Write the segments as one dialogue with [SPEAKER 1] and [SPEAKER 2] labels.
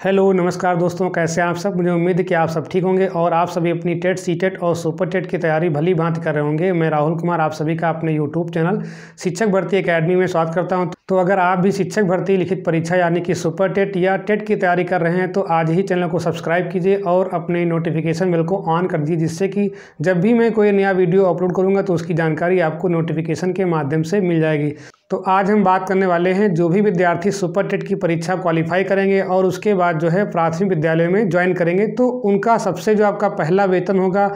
[SPEAKER 1] Hello नमस्कार दोस्तों, कैसे हैं आप सब। मुझे उम्मीद है कि आप सब ठीक होंगे और आप सभी अपनी टेट सीटेट और सुपर टेट की तैयारी भली भांति कर रहे होंगे। मैं राहुल कुमार आप सभी का अपने यूट्यूब चैनल शिक्षक भर्ती एकेडमी में स्वागत करता हूं। तो अगर आप भी शिक्षक भर्ती लिखित परीक्षा यानी कि सुपर टेट या टेट की तैयारी कर रहे हैं तो आज ही चैनल को सब्सक्राइब कीजिए और अपने नोटिफिकेशन बेल को ऑन कर दीजिए, जिससे कि जब भी मैं कोई नया वीडियो अपलोड करूँगा तो उसकी जानकारी आपको नोटिफिकेशन के माध्यम से मिल जाएगी। तो आज हम बात करने वाले हैं जो भी विद्यार्थी सुपर टेट की परीक्षा क्वालिफाई करेंगे और उसके बाद जो है प्राथमिक विद्यालय में ज्वाइन करेंगे तो उनका सबसे जो आपका पहला वेतन होगा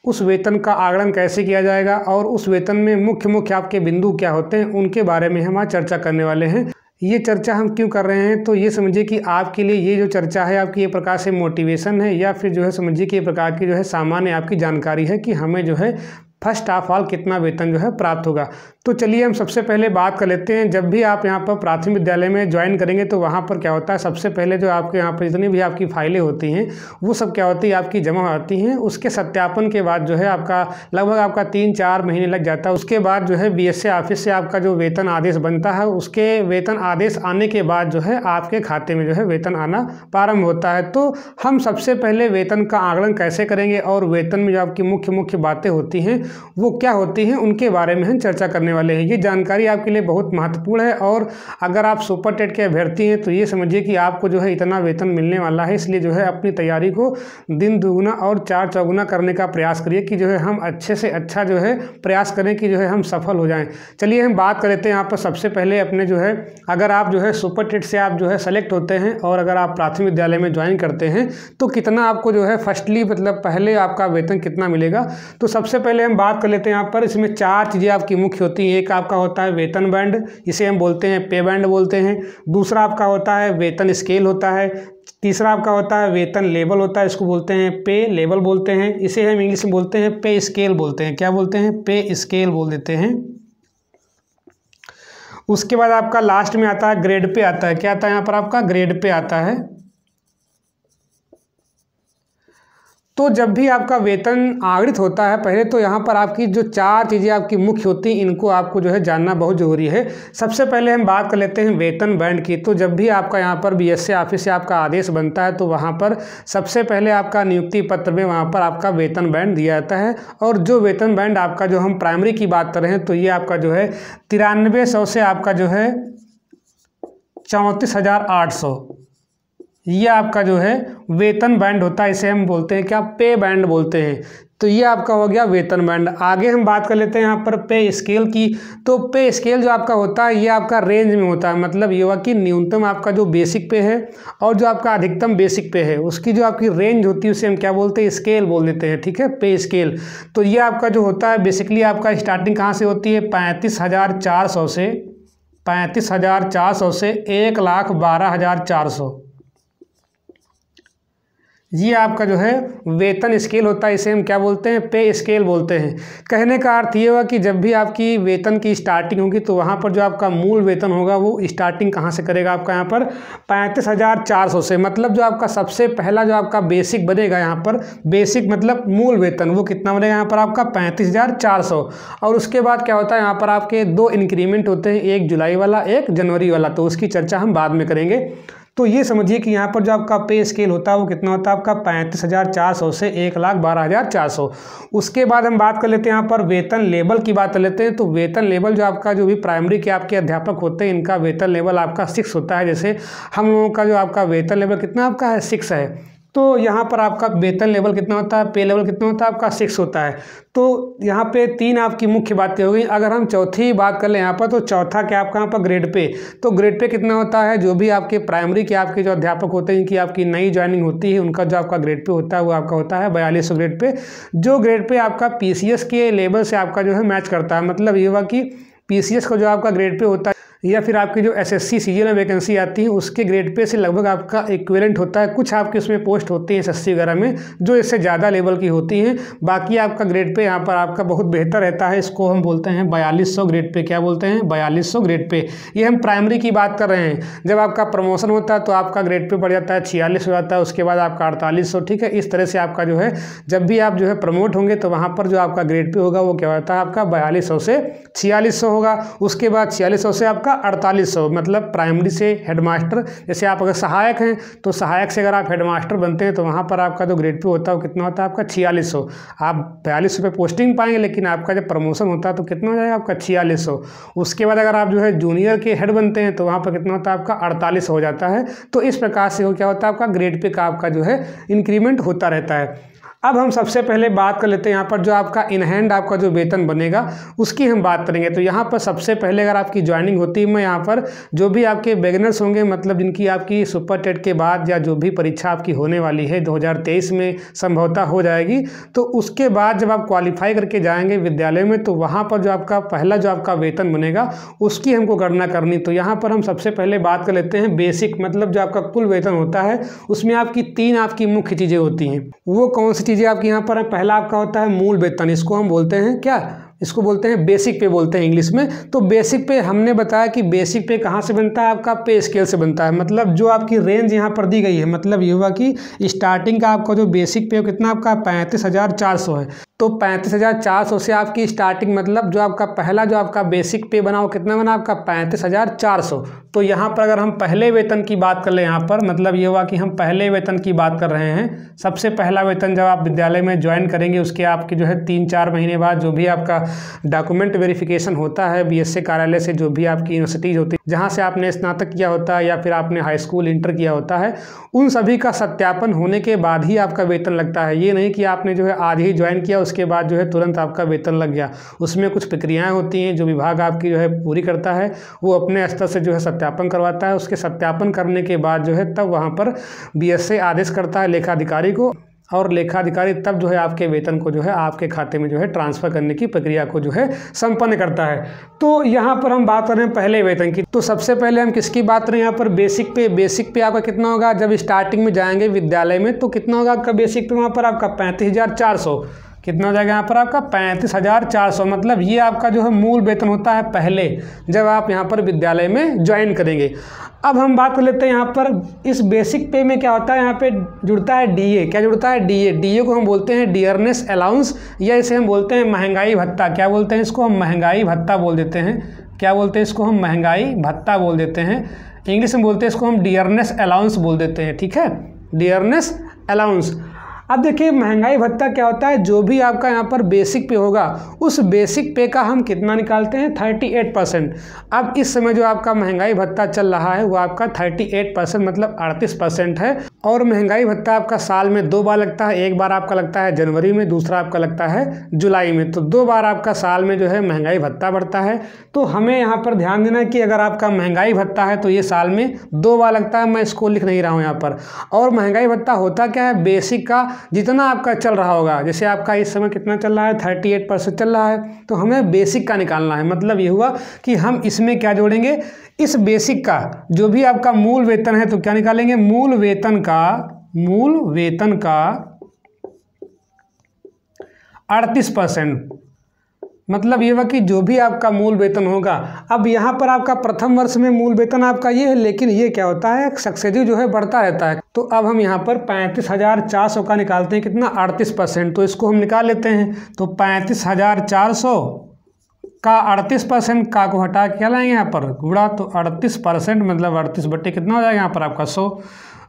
[SPEAKER 1] उस वेतन का आकलन कैसे किया जाएगा और उस वेतन में मुख्य आपके बिंदु क्या होते हैं उनके बारे में हम आज चर्चा करने वाले हैं। ये चर्चा हम क्यों कर रहे हैं तो ये समझिए कि आपके लिए ये जो चर्चा है आपकी एक प्रकार से मोटिवेशन है या फिर जो है समझिए कि एक प्रकार की जो है सामान्य आपकी जानकारी है कि हमें जो है फर्स्ट ऑफ ऑल कितना वेतन जो है प्राप्त होगा। तो चलिए हम सबसे पहले बात कर लेते हैं। जब भी आप यहाँ पर प्राथमिक विद्यालय में ज्वाइन करेंगे तो वहाँ पर क्या होता है, सबसे पहले जो आपके यहाँ पर जितनी भी आपकी फाइलें होती हैं वो सब क्या होती है आपकी जमा होती हैं। उसके सत्यापन के बाद जो है आपका लगभग आपका 3-4 महीने लग जाता है। उसके बाद जो है बीएसए ऑफिस से आपका जो वेतन आदेश बनता है, उसके वेतन आदेश आने के बाद जो है आपके खाते में जो है वेतन आना प्रारंभ होता है। तो हम सबसे पहले वेतन का आकलन कैसे करेंगे और वेतन में जो आपकी मुख्य बातें होती हैं वो क्या होती हैं उनके बारे में हम चर्चा करने वाले हैं। ये जानकारी आपके लिए बहुत महत्वपूर्ण है और अगर आप सुपर टेट के अभ्यर्थी हैं तो ये समझिए कि आपको जो है इतना वेतन मिलने वाला है, इसलिए जो है अपनी तैयारी को दिन दुगुना और 4 चौगुना करने का प्रयास करिए कि जो है हम अच्छे से अच्छा जो है प्रयास करें कि जो है हम सफल हो जाएं। चलिए हम बात कर लेते हैं यहाँ पर सबसे पहले अपने जो है अगर आप जो है सुपर टेट से आप जो है सेलेक्ट होते हैं और अगर आप प्राथमिक विद्यालय में ज्वाइन करते हैं तो कितना आपको जो है फर्स्टली मतलब पहले आपका वेतन कितना मिलेगा। तो सबसे पहले हम बात कर लेते हैं यहाँ पर। इसमें 4 चीज़ें आपकी मुख्य होती हैं। एक आपका होता है वेतन बैंड, इसे हम बोलते हैं पे बैंड बोलते हैं। दूसरा आपका होता है वेतन स्केल होता है। तीसरा आपका होता है वेतन लेवल होता है, इसको बोलते हैं पे लेवल बोलते हैं। इसे हम इंग्लिश में बोलते हैं पे स्केल बोलते हैं। क्या बोलते हैं? पे स्केल बोल देते हैं। उसके बाद आपका लास्ट में आता है ग्रेड पे आता है। क्या आता है यहाँ पर? आपका ग्रेड पे आता है। तो जब भी आपका वेतन आगृत होता है पहले तो यहाँ पर आपकी जो 4 चीज़ें आपकी मुख्य होती हैं इनको आपको जो है जानना बहुत ज़रूरी है। सबसे पहले हम बात कर लेते हैं वेतन बैंड की। तो जब भी आपका यहाँ पर बीएसए ऑफिस से आपका आदेश बनता है तो वहाँ पर सबसे पहले आपका नियुक्ति पत्र में वहाँ पर आपका वेतन बैंड दिया जाता है। और जो वेतन बैंड आपका जो हम प्राइमरी की बात कर रहे हैं तो ये आपका जो है 9300 से आपका जो है 34,800 ये आपका जो है वेतन बैंड होता है। इसे हम बोलते हैं क्या? पे बैंड बोलते हैं। तो ये आपका हो गया वेतन बैंड। आगे हम बात कर लेते हैं यहाँ पर पे स्केल की। तो पे स्केल जो आपका होता है ये आपका रेंज में होता है, मतलब ये हुआ कि न्यूनतम आपका जो बेसिक पे है और जो आपका अधिकतम बेसिक पे है उसकी जो आपकी रेंज होती है उसे हम क्या बोलते हैं? स्केल बोल देते हैं। ठीक है, पे स्केल। तो ये आपका जो होता है बेसिकली आपका स्टार्टिंग कहाँ से होती है? 35,400 से 1,12,400 ये आपका जो है वेतन स्केल होता है। इसे हम क्या बोलते हैं? पे स्केल बोलते हैं। कहने का अर्थ ये होगा कि जब भी आपकी वेतन की स्टार्टिंग होगी तो वहाँ पर जो आपका मूल वेतन होगा वो स्टार्टिंग कहाँ से करेगा? आपका यहाँ पर 35,400 से। मतलब जो आपका सबसे पहला जो आपका बेसिक बनेगा यहाँ पर, बेसिक मतलब मूल वेतन, वो कितना बनेगा यहाँ पर? आपका 35,400। और उसके बाद क्या होता है यहाँ पर आपके 2 इंक्रीमेंट होते हैं, एक जुलाई वाला एक जनवरी वाला, तो उसकी चर्चा हम बाद में करेंगे। तो ये समझिए कि यहाँ पर जो आपका पे स्केल होता है वो कितना होता है? आपका 35,400 से 1,12,400। उसके बाद हम बात कर लेते हैं यहाँ पर वेतन लेवल की बात कर लेते हैं। तो वेतन लेवल जो आपका जो भी प्राइमरी के आपके अध्यापक होते हैं इनका वेतन लेवल आपका 6 होता है। जैसे हम लोगों का जो आपका वेतन लेवल कितना आपका है? 6 है। तो यहाँ पर आपका वेतन लेवल कितना होता है? पे लेवल कितना होता है? आपका 6 होता है। तो यहाँ पे 3 आपकी मुख्य बातें हो गई। अगर हम चौथी बात कर लें यहाँ पर तो चौथा क्या आपका यहाँ पर? Grade pay. तो ग्रेड पे कितना होता है? जो भी आपके प्राइमरी के आपके जो अध्यापक होते हैं इनकी आपकी नई ज्वाइनिंग होती है उनका जो आपका ग्रेड पे होता है वो आपका होता है 4200 ग्रेड पे। जो ग्रेड पे आपका पीसीएस के लेवल से आपका जो है मैच करता है। मतलब ये हुआ कि पीसीएस का जो आपका ग्रेड पे होता है या फिर आपकी जो एसएससी सीजीएल में वैकेंसी आती है उसके ग्रेड पे से लगभग आपका इक्विवेलेंट होता है। कुछ आपके उसमें पोस्ट होती हैं एसएससी वगैरह में जो इससे ज़्यादा लेवल की होती हैं। बाकी आपका ग्रेड पे यहाँ पर आपका बहुत बेहतर रहता है। इसको हम बोलते हैं 4200 ग्रेड पे। क्या बोलते हैं? 4200 ग्रेड पे। ये हम प्राइमरी की बात कर रहे हैं। जब आपका प्रमोशन होता है तो आपका ग्रेड पे बढ़ जाता है 46 हो जाता है, उसके बाद आपका 4800। ठीक है, इस तरह से आपका जो है जब भी आप जो है प्रमोट होंगे तो वहाँ पर जो आपका ग्रेड पे होगा वो क्या होता है? आपका 4200 से 4600 होगा। उसके बाद 4600 से आपका आपका 4800, मतलब प्राइमरी से हेडमास्टर, जैसे आप अगर सहायक हैं तो सहायक से अगर आप हेडमास्टर बनते हैं तो वहाँ पर आपका जो ग्रेड पे होता है वो कितना होता है आपका 4600। आप 4200 पे पोस्टिंग पाएंगे, लेकिन आपका जब प्रमोशन होता है तो कितना हो जाएगा आपका 4600। उसके बाद अगर आप जो है जूनियर के हेड बनते हैं तो वहाँ पर कितना होता है आपका 4800 हो जाता है। तो इस प्रकार से वो क्या होता है आपका ग्रेड पे का आपका जो है इंक्रीमेंट होता रहता है। अब हम सबसे पहले बात कर लेते हैं यहाँ पर जो आपका इन हैंड आपका जो वेतन बनेगा उसकी हम बात करेंगे। तो यहाँ पर सबसे पहले अगर आपकी ज्वाइनिंग होती है, मैं यहाँ पर जो भी आपके बिगिनर्स होंगे, मतलब जिनकी आपकी सुपर टेट के बाद या जो भी परीक्षा आपकी होने वाली है 2023 में संभवतः हो जाएगी, तो उसके बाद जब आप क्वालिफाई करके जाएंगे विद्यालय में तो वहाँ पर जो आपका पहला जो आपका वेतन बनेगा उसकी हमको गणना करनी। तो यहाँ पर हम सबसे पहले बात कर लेते हैं बेसिक, मतलब जो आपका कुल वेतन होता है उसमें आपकी 3 आपकी मुख्य चीज़ें होती हैं। वो कौन सी चीज़ें आपकी यहाँ पर है? पहला आपका होता है मूल वेतन, इसको हम बोलते हैं क्या, इसको बोलते हैं बेसिक पे बोलते हैं इंग्लिश में। तो बेसिक पे हमने बताया कि बेसिक पे कहाँ से बनता है, आपका पे स्केल से बनता है। मतलब जो आपकी रेंज यहाँ पर दी गई है, मतलब ये हुआ कि स्टार्टिंग का आपका जो बेसिक पे कितना आपका 35,400 है। तो 35,400 से आपकी स्टार्टिंग, मतलब जो आपका पहला जो आपका बेसिक पे बना वो कितना बना आपका 35,400। तो यहाँ पर अगर हम पहले वेतन की बात कर ले, यहाँ पर मतलब ये हुआ कि हम पहले वेतन की बात कर रहे हैं। सबसे पहला वेतन जब आप विद्यालय में ज्वाइन करेंगे उसके आपकी जो है 3-4 महीने बाद जो भी आपका डॉक्यूमेंट वेरिफिकेशन होता है बीएसए कार्यालय से, जो भी आपकी यूनिवर्सिटीज़ होती है जहाँ से आपने स्नातक किया होता है या फिर आपने हाई स्कूल इंटर किया होता है, उन सभी का सत्यापन होने के बाद ही आपका वेतन लगता है। ये नहीं कि आपने जो है आज ही ज्वाइन किया उसके बाद जो है तुरंत आपका वेतन लग गया। उसमें कुछ प्रक्रियाएं होती हैं जो विभाग आपकी जो है पूरी करता है, वो अपने स्तर से जो है सत्यापन करवाता है। उसके सत्यापन करने के बाद जो है तब वहाँ पर बीएसए आदेश करता है लेखाधिकारी को, और लेखाधिकारी तब जो है आपके वेतन को जो है आपके खाते में जो है ट्रांसफ़र करने की प्रक्रिया को जो है संपन्न करता है। तो यहाँ पर हम बात कर रहे हैं पहले वेतन की। तो सबसे पहले हम किसकी बात करें यहाँ पर, बेसिक पे। बेसिक पे आपका कितना होगा जब स्टार्टिंग में जाएंगे विद्यालय में, तो कितना होगा आपका बेसिक पे वहाँ पर आपका 35,400। कितना हो जाएगा यहाँ पर आपका 35,400। मतलब ये आपका जो है मूल वेतन होता है पहले जब आप यहाँ पर विद्यालय में ज्वाइन करेंगे। अब हम बात कर लेते हैं यहाँ पर इस बेसिक पे में क्या होता है, यहाँ पे जुड़ता है डीए। क्या जुड़ता है? डीए। डीए को हम बोलते हैं डियरनेस अलाउंस, या इसे हम बोलते हैं महंगाई भत्ता। क्या बोलते हैं इसको? हम महंगाई भत्ता बोल देते हैं। क्या बोलते हैं इसको? हम महंगाई भत्ता बोल देते हैं। इंग्लिश में बोलते हैं इसको हम डियरनेस अलाउंस बोल देते हैं। ठीक है, डियरनेस अलाउंस। अब देखिए महंगाई भत्ता क्या होता है, जो भी आपका यहाँ पर बेसिक पे होगा उस बेसिक पे का हम कितना निकालते हैं 38%। अब इस समय जो आपका महंगाई भत्ता चल रहा है वो आपका 38% मतलब 38% है। और महंगाई भत्ता आपका साल में 2 बार लगता है। एक बार आपका लगता है जनवरी में, दूसरा आपका लगता है जुलाई में। तो 2 बार आपका साल में जो है महंगाई भत्ता बढ़ता है। तो हमें यहाँ पर ध्यान देना कि अगर आपका महंगाई भत्ता है तो ये साल में 2 बार लगता है। मैं इसको लिख नहीं रहा हूँ यहाँ पर। और महंगाई भत्ता होता क्या है, बेसिक का जितना आपका चल रहा होगा, जैसे आपका इस समय कितना चल रहा है 38% चल रहा है, तो हमें बेसिक का निकालना है। मतलब ये हुआ कि हम इसमें क्या जोड़ेंगे, इस बेसिक का जो भी आपका मूल वेतन है तो क्या निकालेंगे, मूल वेतन का 38%। मतलब ये हुआ कि जो भी आपका मूल वेतन होगा। अब यहाँ पर आपका प्रथम वर्ष में मूल वेतन आपका ये है, लेकिन ये क्या होता है सक्सेसिव जो है बढ़ता रहता है। तो अब हम यहाँ पर 35,400 का निकालते हैं कितना 38%। तो इसको हम निकाल लेते हैं। तो 35,400 का 38% का को हटा के क्या लाएंगे यहाँ पर गुणा, तो 38% मतलब 38 बट्टे कितना हो जाएगा यहाँ पर आपका 100।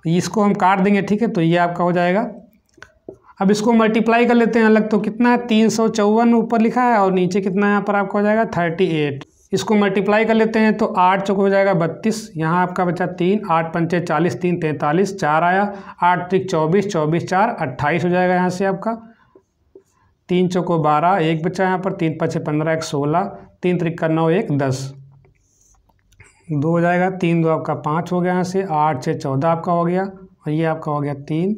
[SPEAKER 1] इसको हम काट देंगे। ठीक है, तो ये आपका हो जाएगा। अब इसको मल्टीप्लाई कर लेते हैं अलग, तो कितना है 354 ऊपर लिखा है और नीचे कितना यहाँ पर आपका हो जाएगा 38। इसको मल्टीप्लाई कर लेते हैं तो 8 चौक हो जाएगा 32, यहाँ आपका बचा 3, 8 पंचे 40, 3 43, 4 आया, 8 त्रिक 24, 24 4 28 हो जाएगा यहाँ से आपका। 3 चौको 12, 1 बचा यहाँ पर, 3 पचे 15, 1 16, 3 त्रिक 9, 1 10, 2 हो जाएगा, 3 2 आपका 5 हो गया यहाँ से, 8 6 14 आपका हो गया, और ये आपका हो गया 3,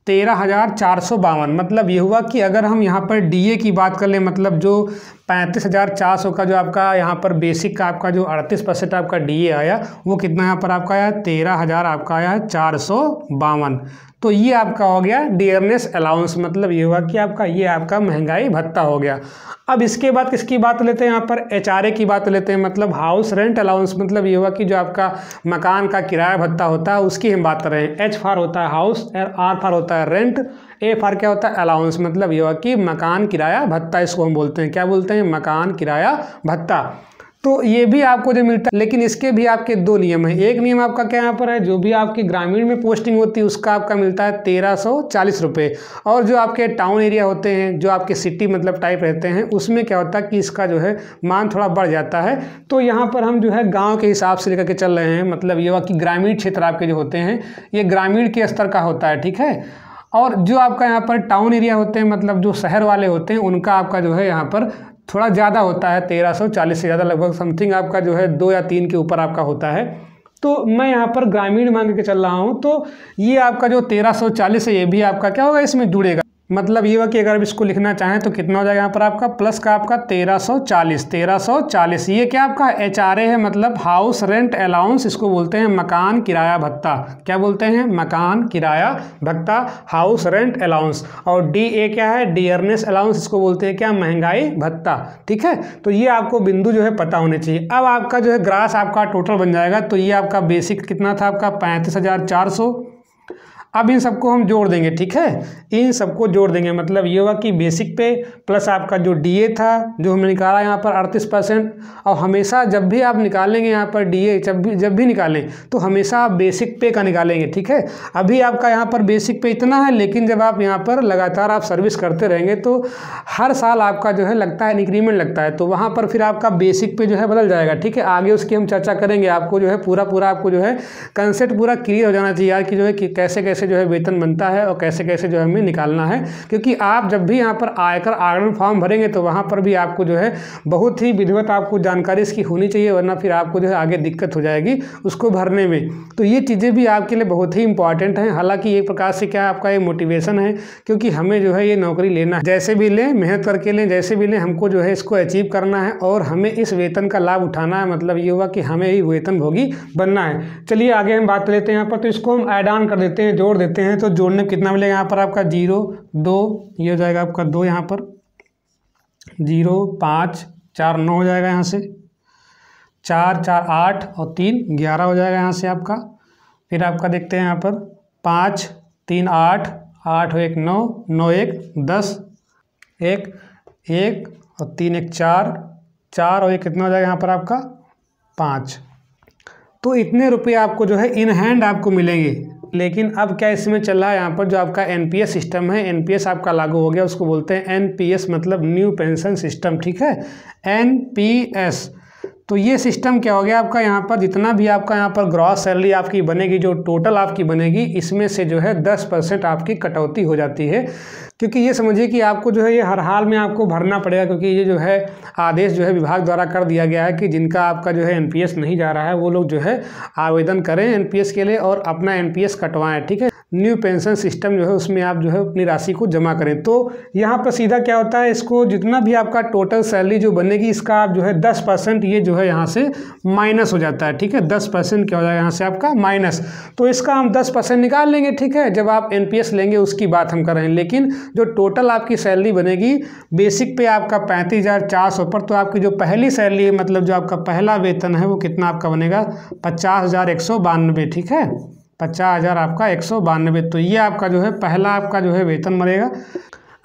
[SPEAKER 1] 13,452। मतलब ये हुआ कि अगर हम यहाँ पर डीए की बात कर लें, मतलब जो 35,400 का जो आपका यहाँ पर बेसिक का आपका जो 38% आपका डीए आया, वो कितना यहाँ पर आपका आया 13,000 आपका आया है 452। तो ये आपका हो गया डियरनेस अलाउंस। मतलब ये हुआ कि आपका ये आपका महंगाई भत्ता हो गया। अब इसके बाद किसकी बात लेते हैं यहाँ पर एचआरए की बात लेते हैं, मतलब हाउस रेंट अलाउंस। मतलब ये हुआ कि जो आपका मकान का किराया भत्ता होता है उसकी हम बात कर रहे हैं। एच फॉर होता है हाउस, आर फॉर होता है रेंट, ए फॉर क्या होता है अलाउंस। मतलब ये हुआ कि मकान किराया भत्ता, इसको हम बोलते हैं क्या बोलते हैं मकान किराया भत्ता। तो ये भी आपको जो मिलता है, लेकिन इसके भी आपके दो नियम हैं। एक नियम आपका क्या यहाँ पर है, जो भी आपकी ग्रामीण में पोस्टिंग होती है उसका आपका मिलता है 1340 रुपये, और जो आपके टाउन एरिया होते हैं, जो आपके सिटी मतलब टाइप रहते हैं, उसमें क्या होता है कि इसका जो है मान थोड़ा बढ़ जाता है। तो यहाँ पर हम जो है गाँव के हिसाब से लेकर के चल रहे हैं, मतलब ये हुआ कि ग्रामीण क्षेत्र आपके जो होते हैं ये ग्रामीण के स्तर का होता है, ठीक है। और जो आपका यहाँ पर टाउन एरिया होते हैं, मतलब जो शहर वाले होते हैं, उनका आपका जो है यहाँ पर थोड़ा ज़्यादा होता है, 1340 से ज़्यादा, लगभग समथिंग आपका जो है 2 या 3 के ऊपर आपका होता है। तो मैं यहाँ पर ग्रामीण मान के चल रहा हूँ, तो ये आपका जो 1340 है ये भी आपका क्या होगा, इसमें जुड़ेगा। मतलब ये हुआ कि अगर आप इसको लिखना चाहें तो कितना हो जाएगा यहाँ पर आपका प्लस का आपका 1340। ये क्या आपका HRA है, मतलब हाउस रेंट अलाउंस, इसको बोलते हैं मकान किराया भत्ता। क्या बोलते हैं, मकान किराया भत्ता, हाउस रेंट अलाउंस। और DA क्या है, डियरनेस अलाउंस, इसको बोलते हैं क्या, महंगाई भत्ता, ठीक है। तो ये आपको बिंदु जो है पता होने चाहिए। अब आपका जो है ग्रास आपका टोटल बन जाएगा। तो ये आपका बेसिक कितना था आपका 35,400। अब इन सबको हम जोड़ देंगे, ठीक है, इन सबको जोड़ देंगे। मतलब ये हुआ कि बेसिक पे प्लस आपका जो DA था जो हमने निकाला यहाँ पर 38%। और हमेशा जब भी आप निकालेंगे यहाँ पर DA, जब भी निकालें तो हमेशा आप बेसिक पे का निकालेंगे, ठीक है। अभी आपका यहाँ पर बेसिक पे इतना है, लेकिन जब आप यहाँ पर लगातार आप सर्विस करते रहेंगे तो हर साल आपका जो है लगता है इंक्रीमेंट लगता है, तो वहाँ पर फिर आपका बेसिक पे जो है बदल जाएगा, ठीक है। आगे उसकी हम चर्चा करेंगे। आपको जो है पूरा आपको जो है कंसेप्ट पूरा क्लियर हो जाना चाहिए यार, कि जो है कि कैसे कैसे जो है वेतन बनता है और कैसे कैसे जो है हमें निकालना है। क्योंकि आप जब भी यहाँ पर आयकर आगरण फॉर्म भरेंगे तो वहाँ पर भी आपको जो है बहुत ही विधिवत आपको जानकारी इसकी होनी चाहिए, वरना फिर आपको जो है आगे दिक्कत हो जाएगी उसको भरने में। तो ये चीज़ें भी आपके लिए बहुत ही इंपॉर्टेंट हैं। हालांकि एक प्रकार से क्या आपका एक मोटिवेशन है, क्योंकि हमें जो है ये नौकरी लेना है, जैसे भी लें, मेहनत करके लें, जैसे भी लें, हमको जो है इसको अचीव करना है और हमें इस वेतन का लाभ उठाना है। मतलब ये हुआ कि हमें ही वेतन भोगी बनना है। चलिए आगे हम बात लेते हैं यहाँ पर। तो इसको हम ऐड ऑन कर देते हैं, जोड़ देते हैं। तो जोड़ने में कितना मिलेगा यहाँ पर आपका 0 2, ये हो जाएगा आपका 2, यहाँ पर 0 5 4 9 हो जाएगा, यहाँ से 4 4 8 और 3 11 हो जाएगा यहाँ से आपका। फिर आपका देखते हैं यहाँ पर 5 3 8 8 1 9 9 1 10 1 1 और 3 1 4 4 और 1 कितना हो जाएगा यहाँ पर आपका 5। तो इतने रुपये आपको जो है इन हैंड आपको मिलेंगे। लेकिन अब क्या इसमें चल रहा है, यहाँ पर जो आपका NPS सिस्टम है, NPS आपका लागू हो गया, उसको बोलते हैं NPS, मतलब न्यू पेंशन सिस्टम, ठीक है, NPS। तो ये सिस्टम क्या हो गया आपका, यहाँ पर जितना भी आपका यहाँ पर ग्रॉस सैलरी आपकी बनेगी, जो टोटल आपकी बनेगी, इसमें से जो है 10% आपकी कटौती हो जाती है। क्योंकि ये समझिए कि आपको जो है ये हर हाल में आपको भरना पड़ेगा, क्योंकि ये जो है आदेश जो है विभाग द्वारा कर दिया गया है कि जिनका आपका जो है NPS नहीं जा रहा है वो लोग जो है आवेदन करें NPS के लिए और अपना NPS कटवाएं, ठीक है। न्यू पेंशन सिस्टम जो है उसमें आप जो है अपनी राशि को जमा करें। तो यहाँ पर सीधा क्या होता है, इसको जितना भी आपका टोटल सैलरी जो बनेगी इसका आप जो है 10% ये जो है यहाँ से माइनस हो जाता है, ठीक है। 10% क्या हो जाएगा यहाँ से आपका माइनस। तो इसका हम 10% निकाल लेंगे, ठीक है, जब आप NPS लेंगे उसकी बात हम कर रहे हैं। लेकिन जो टोटल आपकी सैलरी बनेगी बेसिक पे आपका 35,400 पर, तो आपकी जो पहली सैलरी है, मतलब जो आपका पहला वेतन है वो कितना आपका बनेगा 50,192, ठीक है, 50,000 आपका 192। तो ये आपका जो है पहला आपका जो है वेतन बनेगा।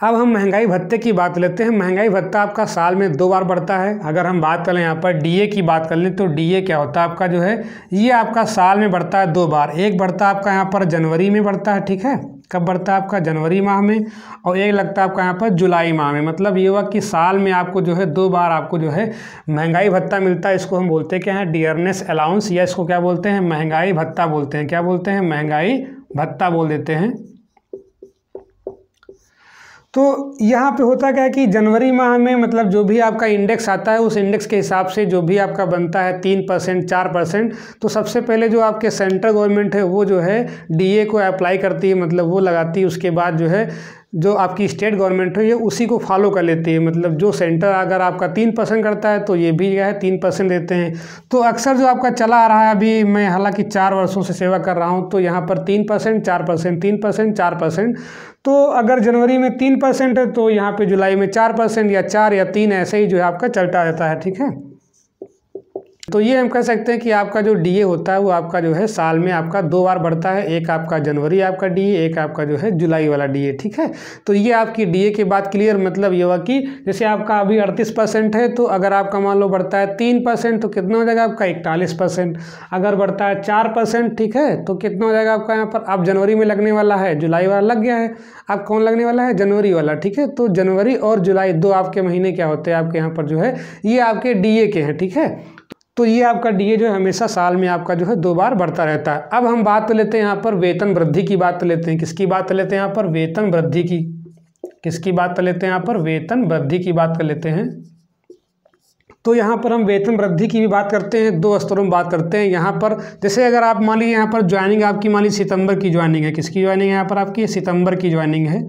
[SPEAKER 1] अब हम महंगाई भत्ते की बात लेते हैं। महंगाई भत्ता आपका साल में 2 बार बढ़ता है। अगर हम बात करें यहाँ पर DA की बात कर लें तो DA क्या होता है आपका जो है ये आपका साल में बढ़ता है 2 बार। एक बढ़ता है आपका यहाँ पर जनवरी में बढ़ता है, ठीक है, कब बढ़ता है आपका जनवरी माह में, और एक लगता है आपका यहाँ पर जुलाई माह में। मतलब ये हुआ कि साल में आपको जो है 2 बार आपको जो है महंगाई भत्ता मिलता है। इसको हम बोलते हैं क्या है, डियरनेस अलाउंस, या इसको क्या बोलते हैं, महंगाई भत्ता बोलते हैं। क्या बोलते हैं, महंगाई भत्ता बोल देते हैं। तो यहाँ पे होता क्या है कि जनवरी माह में मतलब जो भी आपका इंडेक्स आता है उस इंडेक्स के हिसाब से जो भी आपका बनता है 3% 4%, तो सबसे पहले जो आपके सेंट्रल गवर्नमेंट है वो जो है DA को अप्लाई करती है, मतलब वो लगाती है। उसके बाद जो है जो आपकी स्टेट गवर्नमेंट है ये उसी को फॉलो कर लेती है। मतलब जो सेंटर अगर आपका 3% करता है तो ये भी क्या है 3% देते हैं। तो अक्सर जो आपका चला आ रहा है, अभी मैं हालांकि 4 वर्षों से सेवा कर रहा हूँ, तो यहाँ पर 3% 4% 3% 4%। तो अगर जनवरी में 3% है तो यहाँ पे जुलाई में 4% या 4 या 3 ऐसे ही जो है आपका चलता रहता है, ठीक है। तो ये हम कह सकते हैं कि आपका जो डीए होता है वो आपका जो है साल में आपका 2 बार बढ़ता है। एक आपका जनवरी आपका डीए, एक आपका जो है जुलाई वाला डीए, ठीक है। तो ये आपकी डीए के बाद क्लियर, मतलब ये हुआ कि जैसे आपका अभी 38% है, तो अगर आपका मान लो बढ़ता है 3% तो कितना हो जाएगा आपका 41%। अगर बढ़ता है 4%, ठीक है, तो कितना हो जाएगा आपका यहाँ पर, अब जनवरी में लगने वाला है, जुलाई वाला लग गया है, अब कौन लगने वाला है, जनवरी वाला, ठीक है। तो जनवरी और जुलाई 2 आपके महीने क्या होते हैं आपके यहाँ पर जो है, ये आपके डीए के हैं, ठीक है। तो ये आपका डीए जो है हमेशा साल में आपका जो है 2 बार बढ़ता रहता है। अब हम बात लेते हैं यहाँ पर वेतन वृद्धि की बात लेते हैं। किसकी बात लेते हैं यहाँ पर, वेतन वृद्धि की। किसकी बात लेते हैं यहाँ पर, वेतन वृद्धि की बात कर लेते हैं। तो यहाँ पर हम वेतन वृद्धि की भी बात करते हैं, 2 स्तरों में बात करते हैं। यहाँ पर जैसे अगर आप मान लीजिए यहाँ पर ज्वाइनिंग आपकी मान लीजिए सितंबर की ज्वाइनिंग है। किसकी ज्वाइनिंग है यहाँ पर आपकी, सितंबर की ज्वाइनिंग है।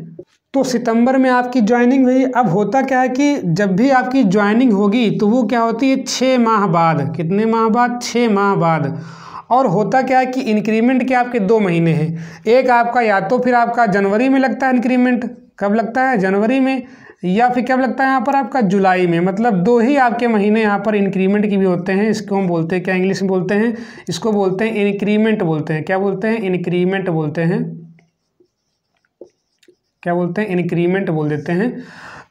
[SPEAKER 1] तो सितंबर में आपकी ज्वाइनिंग हुई। अब होता क्या है कि जब भी आपकी ज्वाइनिंग होगी तो वो क्या होती है, 6 माह बाद। कितने माह बाद, 6 माह बाद। और होता क्या है कि इंक्रीमेंट के आपके 2 महीने हैं। एक आपका या तो फिर आपका जनवरी में लगता है इंक्रीमेंट, कब लगता है, जनवरी में, या फिर कब लगता है यहाँ पर आपका जुलाई में। मतलब 2 ही आपके महीने यहाँ पर इंक्रीमेंट की भी होते हैं। इसको हम बोलते हैं क्या, इंग्लिश में बोलते हैं, इसको बोलते हैं इंक्रीमेंट बोलते हैं। क्या बोलते हैं, इंक्रीमेंट बोलते हैं। क्या बोलते हैं, इंक्रीमेंट बोल देते हैं।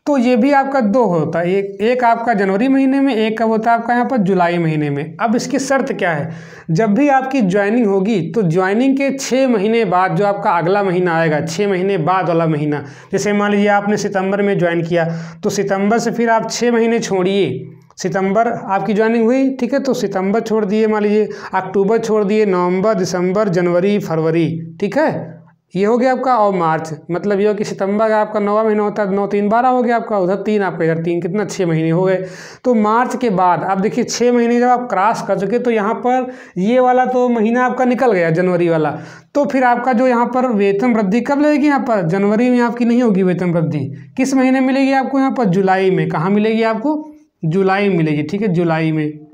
[SPEAKER 1] तो ये भी आपका 2 होता है, एक आपका जनवरी महीने में, एक कब होता है आपका यहाँ पर जुलाई महीने में। अब इसकी शर्त क्या है, जब भी आपकी ज्वाइनिंग होगी तो ज्वाइनिंग के 6 महीने बाद जो आपका अगला महीना आएगा, 6 महीने बाद वाला महीना, जैसे मान लीजिए आपने सितंबर में ज्वाइन किया तो सितंबर से फिर आप 6 महीने छोड़िए। सितंबर आपकी ज्वाइनिंग हुई, ठीक है, तो सितंबर छोड़ दिए, मान लीजिए अक्टूबर छोड़ दिए, नवंबर, दिसंबर, जनवरी, फरवरी, ठीक है, ये हो गया आपका। और मार्च, मतलब ये हो कि सितंबर का आपका 9वां महीना होता है, 9 3 12 हो गया आपका, उधर 3 आपका, इधर 3, कितना 6 महीने हो गए। तो मार्च के बाद अब देखिए 6 महीने जब आप क्रॉस कर चुके तो यहाँ पर ये वाला तो महीना आपका निकल गया, जनवरी वाला। तो फिर आपका जो यहाँ पर वेतन वृद्धि कब लगेगी, यहाँ पर जनवरी में आपकी नहीं होगी वेतन वृद्धि। किस महीने मिलेगी आपको यहाँ पर, जुलाई में। कहाँ मिलेगी आपको, जुलाई में मिलेगी, ठीक है, जुलाई में।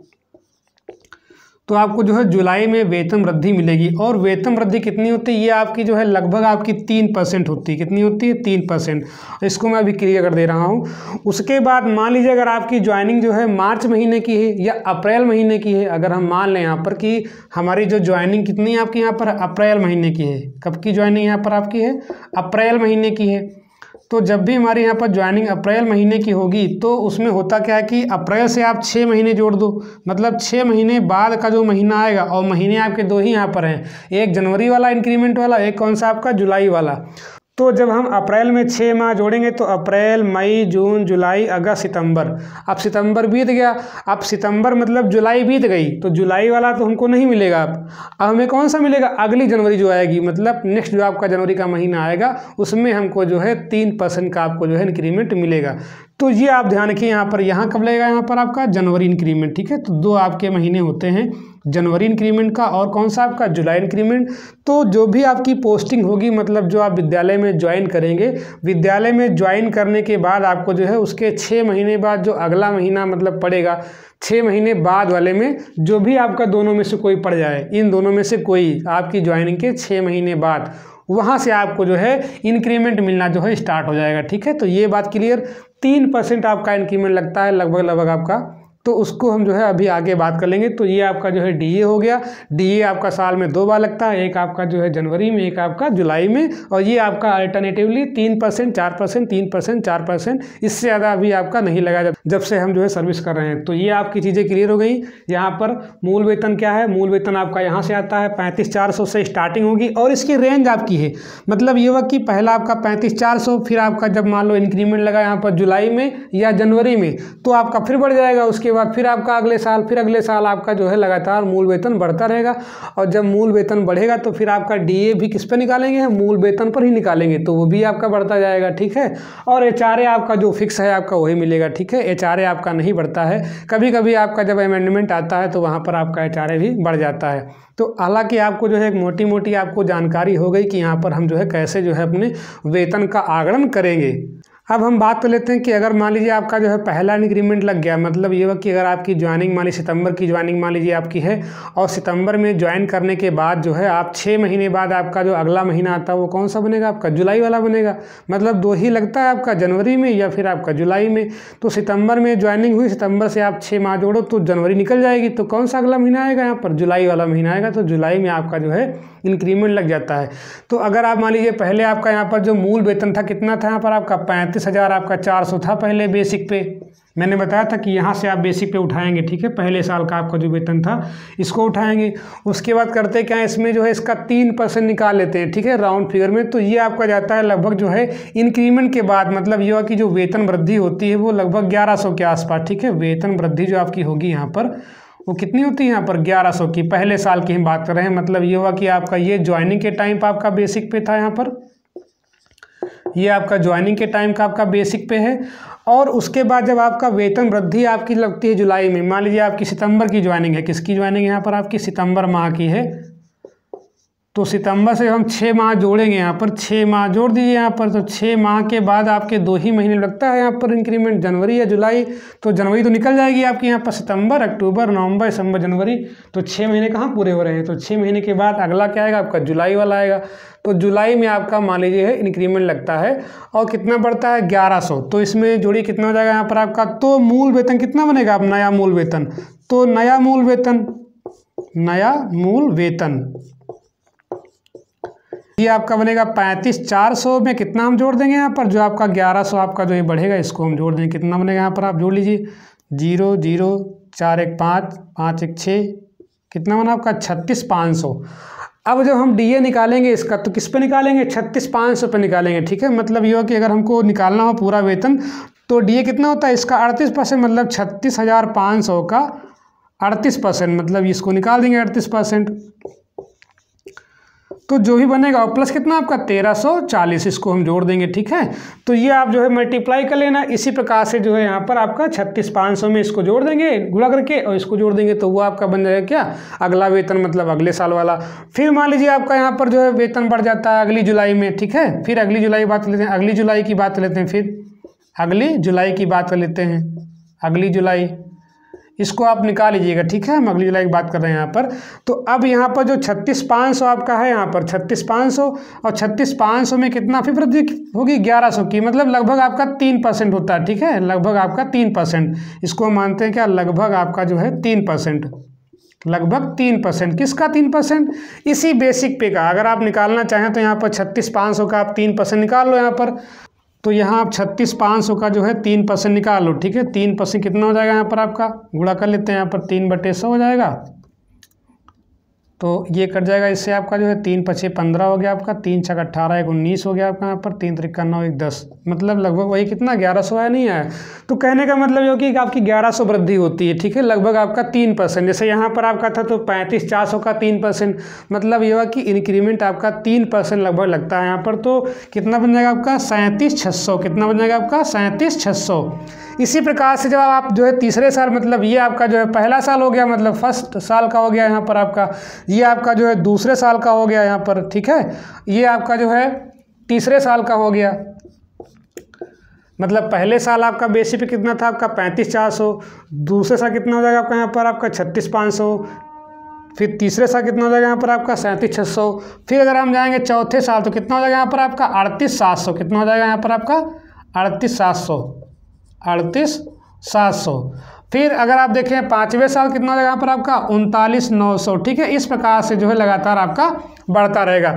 [SPEAKER 1] तो आपको जो है जुलाई में वेतन वृद्धि मिलेगी। और वेतन वृद्धि कितनी होती है, ये आपकी जो है लगभग आपकी 3% होती है। कितनी होती है, 3%। इसको मैं अभी क्लियर कर दे रहा हूँ। उसके बाद मान लीजिए अगर आपकी ज्वाइनिंग जो है मार्च महीने की है या अप्रैल महीने की है, अगर हम मान लें यहाँ पर कि हमारी जो ज्वाइनिंग कितनी है आपकी यहाँ पर, अप्रैल महीने की है। कब की ज्वाइनिंग यहाँ पर आपकी है, अप्रैल महीने की है। तो जब भी हमारे यहाँ पर ज्वाइनिंग अप्रैल महीने की होगी तो उसमें होता क्या है कि अप्रैल से आप 6 महीने जोड़ दो, मतलब 6 महीने बाद का जो महीना आएगा, और महीने आपके 2 ही यहाँ पर हैं, एक जनवरी वाला इंक्रीमेंट वाला, एक कौन सा आपका, जुलाई वाला। तो जब हम अप्रैल में 6 माह जोड़ेंगे तो अप्रैल, मई, जून, जुलाई, अगस्त, सितंबर। अब सितंबर बीत गया, अब सितंबर मतलब जुलाई बीत गई, तो जुलाई वाला तो हमको नहीं मिलेगा। अब हमें कौन सा मिलेगा, अगली जनवरी जो आएगी, मतलब नेक्स्ट जो आपका जनवरी का महीना आएगा उसमें हमको जो है 3% का आपको जो है इंक्रीमेंट मिलेगा। तो ये आप ध्यान रखिए, यहाँ पर यहाँ कब लगेगा, यहाँ पर आपका जनवरी इंक्रीमेंट, ठीक है। तो 2 आपके महीने होते हैं, जनवरी इंक्रीमेंट का और कौन सा आपका, जुलाई इंक्रीमेंट। तो जो भी आपकी पोस्टिंग होगी, मतलब जो आप विद्यालय में ज्वाइन करेंगे, विद्यालय में ज्वाइन करने के बाद आपको जो है उसके 6 महीने बाद जो अगला महीना मतलब पड़ेगा, 6 महीने बाद वाले में जो भी आपका दोनों में से कोई पड़ जाए, इन दोनों में से कोई आपकी ज्वाइनिंग के 6 महीने बाद, वहाँ से आपको जो है इंक्रीमेंट मिलना जो है स्टार्ट हो जाएगा, ठीक है। तो ये बात क्लियर, 3% आपका इंक्रीमेंट लगता है लगभग आपका। तो उसको हम जो है अभी आगे बात कर लेंगे। तो ये आपका जो है डीए हो गया। डीए आपका साल में 2 बार लगता है, एक आपका जो है जनवरी में, एक आपका जुलाई में। और ये आपका अल्टरनेटिवली 3%, 4%, 3%, 4%, इससे ज़्यादा अभी आपका नहीं लगा जब से हम जो है सर्विस कर रहे हैं। तो ये आपकी चीज़ें क्लियर हो गई। यहाँ पर मूल वेतन क्या है, मूल वेतन आपका यहाँ से आता है 35,400 से स्टार्टिंग होगी और इसकी रेंज आपकी है। मतलब ये हुआ कि पहला आपका 35,400, फिर आपका जब मान लो इंक्रीमेंट लगा यहाँ पर जुलाई में या जनवरी में, तो आपका फिर बढ़ जाएगा। उसके बाद फिर आपका अगले साल आपका जो है लगातार मूल वेतन बढ़ता रहेगा। और जब मूल वेतन बढ़ेगा तो फिर आपका डीए भी किस पे निकालेंगे, मूल वेतन पर ही निकालेंगे, तो वो भी आपका बढ़ता जाएगा, ठीक है। और एचआरए आपका जो फिक्स है आपका वही मिलेगा, ठीक है। एचआरए आपका नहीं बढ़ता है, कभी कभी आपका जब अमेंडमेंट आता है तो वहाँ पर आपका एचआरए भी बढ़ जाता है। तो हालांकि आपको जो है एक मोटी मोटी आपको जानकारी हो गई कि यहाँ पर हम जो है कैसे जो है अपने वेतन का आगणन करेंगे। अब हम बात कर लेते हैं कि अगर मान लीजिए आपका जो है पहला इंक्रीमेंट लग गया, मतलब ये हुआ कि अगर आपकी ज्वाइनिंग मान लीजिए सितंबर की ज्वाइनिंग मान लीजिए आपकी है, और सितंबर में ज्वाइन करने के बाद जो है आप 6 महीने बाद आपका जो अगला महीना आता है वो कौन सा बनेगा, आपका जुलाई वाला बनेगा। मतलब 2 ही लगता है आपका, जनवरी में या फिर आपका जुलाई में। तो सितंबर में ज्वाइनिंग हुई, सितंबर से आप 6 माह जोड़ो तो जनवरी निकल जाएगी, तो कौन सा अगला महीना आएगा यहाँ पर, जुलाई वाला महीना आएगा। तो जुलाई में आपका जो है इंक्रीमेंट लग जाता है। तो अगर आप मान लीजिए पहले आपका यहाँ पर जो मूल वेतन था कितना था यहाँ पर आपका 35,000 आपका 400 था पहले बेसिक पे। मैंने बताया था कि यहाँ से आप बेसिक पे उठाएंगे, ठीक है, पहले साल का आपका जो वेतन था इसको उठाएंगे। उसके बाद करते क्या है, इसमें जो है इसका 3% निकाल लेते हैं, ठीक है, राउंड फिगर में। तो ये आपका जाता है लगभग जो है इंक्रीमेंट के बाद, मतलब ये कि जो वेतन वृद्धि होती है वो लगभग 1100 के आसपास, ठीक है। वेतन वृद्धि जो आपकी होगी यहाँ पर वो कितनी होती है यहाँ पर 1100 की, पहले साल की हम बात कर रहे हैं। मतलब ये हुआ कि आपका ये ज्वाइनिंग के टाइम पर आपका बेसिक पे था यहाँ पर, ये आपका ज्वाइनिंग के टाइम का आपका बेसिक पे है। और उसके बाद जब आपका वेतन वृद्धि आपकी लगती है जुलाई में, मान लीजिए आपकी सितंबर की ज्वाइनिंग है, किसकी ज्वाइनिंग यहाँ पर आपकी सितंबर माह की है, तो सितंबर से हम 6 माह जोड़ेंगे यहाँ पर, 6 माह जोड़ दीजिए यहाँ पर। तो 6 माह के बाद आपके 2 ही महीने लगता है यहाँ पर इंक्रीमेंट, जनवरी या जुलाई। तो जनवरी तो निकल जाएगी आपकी यहाँ पर, सितंबर, अक्टूबर, नवंबर, दिसंबर, जनवरी, तो 6 महीने कहाँ पूरे हो रहे हैं। तो 6 महीने के बाद अगला क्या आएगा आपका, जुलाई वाला आएगा। तो जुलाई में आपका मान लीजिए है इंक्रीमेंट लगता है, और कितना बढ़ता है 1100। तो इसमें जोड़ी कितना हो जाएगा यहाँ पर आपका, तो मूल वेतन कितना बनेगा, आप नया मूल वेतन, तो नया मूल वेतन ये आपका बनेगा 35,400 में कितना हम जोड़ देंगे यहाँ पर, जो आपका 1100 आपका जो ये बढ़ेगा इसको हम जोड़ देंगे, कितना बनेगा यहाँ पर आप जोड़ लीजिए, 0 0 4 1 5 5 1 6, कितना बना आपका 36,500। अब जब हम डीए निकालेंगे इसका, तो किस पे निकालेंगे, 36,500 पे निकालेंगे, ठीक है। मतलब ये हो कि अगर हमको निकालना हो पूरा वेतन, तो डीए कितना होता है इसका 38%, मतलब 36,500 का 38%, मतलब इसको निकाल देंगे 38%। तो जो भी बनेगा और प्लस कितना आपका 1340, इसको हम जोड़ देंगे, ठीक है। तो ये आप जो है मल्टीप्लाई कर लेना। इसी प्रकार से जो है यहाँ पर आपका 36,500 में इसको जोड़ देंगे गुणा करके, और इसको जोड़ देंगे तो वो आपका बन जाएगा क्या, अगला वेतन, मतलब अगले साल वाला। फिर मान लीजिए आपका यहाँ पर जो है वेतन बढ़ जाता है अगली जुलाई में, ठीक है। फिर अगली जुलाई बात लेते हैं, अगली जुलाई की बात लेते हैं, फिर अगली जुलाई की बात कर लेते हैं, अगली जुलाई, इसको आप निकाल लीजिएगा, ठीक है। हम अगली जुलाई की बात कर रहे हैं यहाँ पर। तो अब यहाँ पर जो 36,500 आपका है यहाँ पर 36,500, और 36,500 में कितना फिर वृद्धि होगी 1100 की, मतलब लगभग आपका 3% होता है, ठीक है, लगभग आपका 3%। इसको हम मानते हैं क्या, लगभग आपका जो है 3%, लगभग 3%। किसका 3%, इसी बेसिक पे का। अगर आप निकालना चाहें तो यहाँ पर 36,500 का आप 3% निकाल लो यहाँ पर। तो यहाँ आप 36,500 का जो है 3% निकाल लो, ठीक है। 3% कितना हो जाएगा यहाँ पर आपका, गुणा कर लेते हैं यहाँ पर, 3/100 हो जाएगा। तो ये कट जाएगा इससे, आपका जो है 3 × 5 = 15 हो गया आपका, 3 × 6 = 18 = 19 हो गया आपका यहाँ पर, 3 × 3 = 9 = 10, मतलब लगभग वही कितना 1100 आया, नहीं आया। तो कहने का मतलब ये कि आपकी 1100 वृद्धि होती है, ठीक है, लगभग आपका 3%। जैसे यहाँ पर आपका था तो 35,400 का 3%, मतलब ये हुआ कि इंक्रीमेंट आपका 3% लगभग लगता है यहाँ पर। तो कितना बन जाएगा आपका 37,600, कितना बन जाएगा आपका 37,600। इसी प्रकार से जब आप जो है तीसरे साल, मतलब ये आपका जो है पहला साल हो गया, मतलब फर्स्ट साल का हो गया यहाँ पर आपका, ये आपका जो है दूसरे साल का हो गया यहाँ पर, ठीक है। ये आपका जो है तीसरे साल का हो गया, मतलब पहले साल आपका बेसिक पे कितना था आपका 35,400, दूसरे साल कितना हो जाएगा आपका यहाँ पर आपका 36,500, फिर तीसरे साल कितना हो जाएगा यहाँ पर आपका 37,600। फिर अगर हम जाएंगे चौथे साल तो कितना हो जाएगा यहाँ पर आपका 38,700, कितना हो जाएगा यहाँ पर आपका 38,700। फिर अगर आप देखें पाँचवें साल कितना हो जाएगा यहाँ पर आपका 39,900, ठीक है। इस प्रकार से जो है लगातार आपका बढ़ता रहेगा।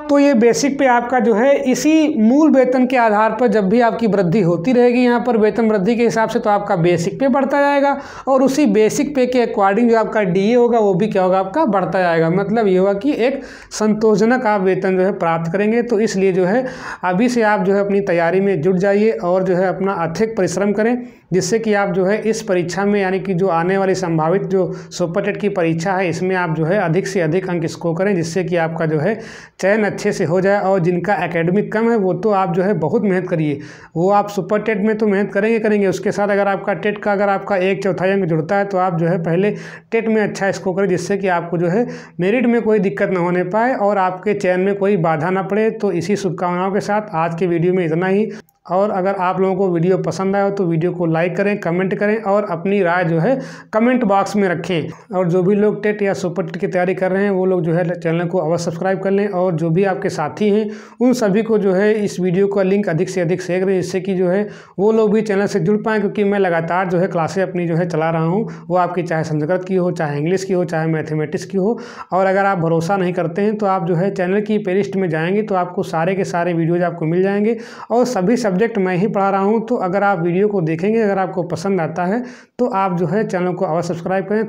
[SPEAKER 1] तो ये बेसिक पे आपका जो है इसी मूल वेतन के आधार पर जब भी आपकी वृद्धि होती रहेगी यहाँ पर वेतन वृद्धि के हिसाब से, तो आपका बेसिक पे बढ़ता जाएगा, और उसी बेसिक पे के अकॉर्डिंग जो आपका डीए होगा वो भी क्या होगा आपका बढ़ता जाएगा। मतलब ये होगा कि एक संतोषजनक आप वेतन जो है प्राप्त करेंगे। तो इसलिए जो है अभी से आप जो है अपनी तैयारी में जुट जाइए, और जो है अपना अत्यधिक परिश्रम करें, जिससे कि आप जो है इस परीक्षा में, यानी कि जो आने वाली संभावित जो सुपर टेट की परीक्षा है इसमें आप जो है अधिक से अधिक अंक स्कोर करें, जिससे कि आपका जो है चयन अच्छे से हो जाए। और जिनका एकेडमिक कम है वो तो आप जो है बहुत मेहनत करिए, वो आप सुपर टेट में तो मेहनत करेंगे। उसके साथ अगर आपका टेट का अगर आपका 1/4 अंक जुड़ता है तो आप जो है पहले टेट में अच्छा स्कोर करें, जिससे कि आपको जो है मेरिट में कोई दिक्कत ना होने पाए और आपके चयन में कोई बाधा ना पड़े। तो इसी शुभकामनाओं के साथ आज के वीडियो में इतना ही। और अगर आप लोगों को वीडियो पसंद आया हो तो वीडियो को लाइक करें, कमेंट करें और अपनी राय जो है कमेंट बॉक्स में रखें। और जो भी लोग टेट या सुपर टेट की तैयारी कर रहे हैं वो लोग जो है चैनल को अवश्य सब्सक्राइब कर लें, और जो भी आपके साथी हैं उन सभी को जो है इस वीडियो का लिंक अधिक से अधिक शेयर करें, जिससे कि जो है वो लोग भी चैनल से जुड़ पाएँ। क्योंकि मैं लगातार जो है क्लासें अपनी जो है चला रहा हूँ, वो आपकी चाहे संस्कृत की हो, चाहे इंग्लिश की हो, चाहे मैथमेटिक्स की हो। और अगर आप भरोसा नहीं करते हैं तो आप जो है चैनल की प्लेलिस्ट में जाएंगे तो आपको सारे के सारे वीडियोज़ आपको मिल जाएंगे, और सभी सब्जेक्ट मैं ही पढ़ा रहा हूँ। तो अगर आप वीडियो को देखेंगे, अगर आपको पसंद आता है तो आप जो है चैनल को अवश्य सब्सक्राइब करें।